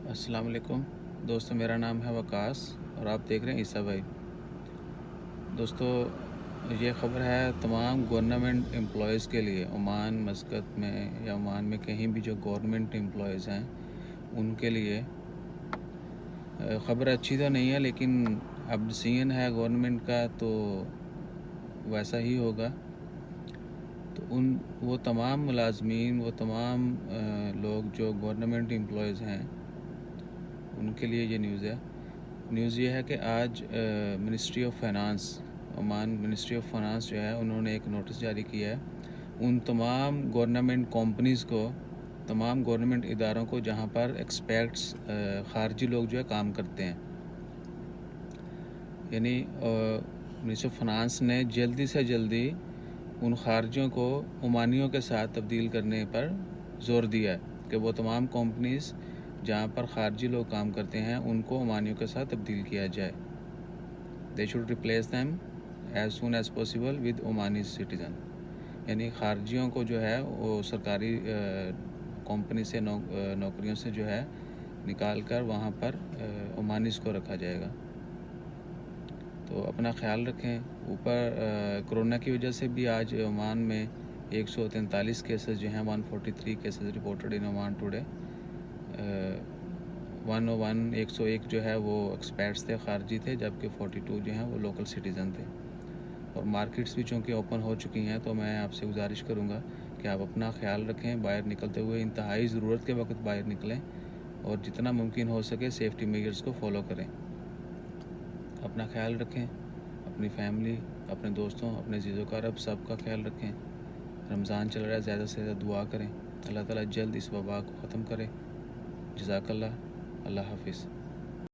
السلام علیکم دوستو، میرا نام ہے وقاص اور آپ دیکھ رہے ہیں عیسیٰ بھائی۔ دوستو، یہ خبر ہے تمام گورنمنٹ امپلائیز کے لیے، عمان مسقط میں یا عمان میں کہیں بھی جو گورنمنٹ امپلائیز ہیں ان کے لیے خبر اچھی تو نہیں ہے، لیکن اب ڈیسیژن ہے گورنمنٹ کا تو ویسا ہی ہوگا۔ تو وہ تمام ملازمین، وہ تمام لوگ جو گورنمنٹ امپلائیز ہیں ان کے لیے یہ نیوز یہ ہے کہ آج ministry of finance, Oman ministry of finance جو ہے انہوں نے ایک نوٹس جاری کیا ہے ان تمام گورنمنٹ کمپنیز کو، تمام گورنمنٹ اداروں کو جہاں پر ایکسپیکٹس خارجی لوگ جو ہے کام کرتے ہیں، یعنی منسٹری آف فائنانس نے جلدی سے جلدی ان خارجیوں کو عمانیوں کے ساتھ تبدیل کرنے پر زور دیا ہے کہ وہ تمام کمپنیز جہاں پر خارجی لوگ کام کرتے ہیں ان کو عمانیوں کے ساتھ تبدیل کیا جائے۔ They should replace them as soon as possible with Omani citizen, یعنی خارجیوں کو جو ہے وہ سرکاری کمپنی سے نوکریوں سے جو ہے نکال کر وہاں پر عمانیز کو رکھا جائے گا۔ تو اپنا خیال رکھیں۔ اوپر کرونا کی وجہ سے بھی آج عمان میں 143 کیسز جو ہیں، 143 cases reported in Oman today. 101 جو ہے وہ ایکسپیٹس تھے، خارجی تھے، جبکہ 42 جو ہیں وہ لوکل سٹیزن تھے۔ اور مارکیٹس بھی چونکہ اوپن ہو چکی ہیں تو میں آپ سے گزارش کروں گا کہ آپ اپنا خیال رکھیں، باہر نکلتے ہوئے انتہائی ضرورت کے وقت باہر نکلیں اور جتنا ممکن ہو سکے سیفٹی میجرز کو فالو کریں۔ اپنا خیال رکھیں، اپنی فیملی، اپنے دوستوں، اپنے عزیز و اقارب سب کا خیال رکھیں۔ رمضان چل رہا ہے، زیادہ سے زیادہ دعا کریں، اللہ تعالیٰ جلد اس وبا کو ختم کرے۔ جزاک اللہ، اللہ حافظ۔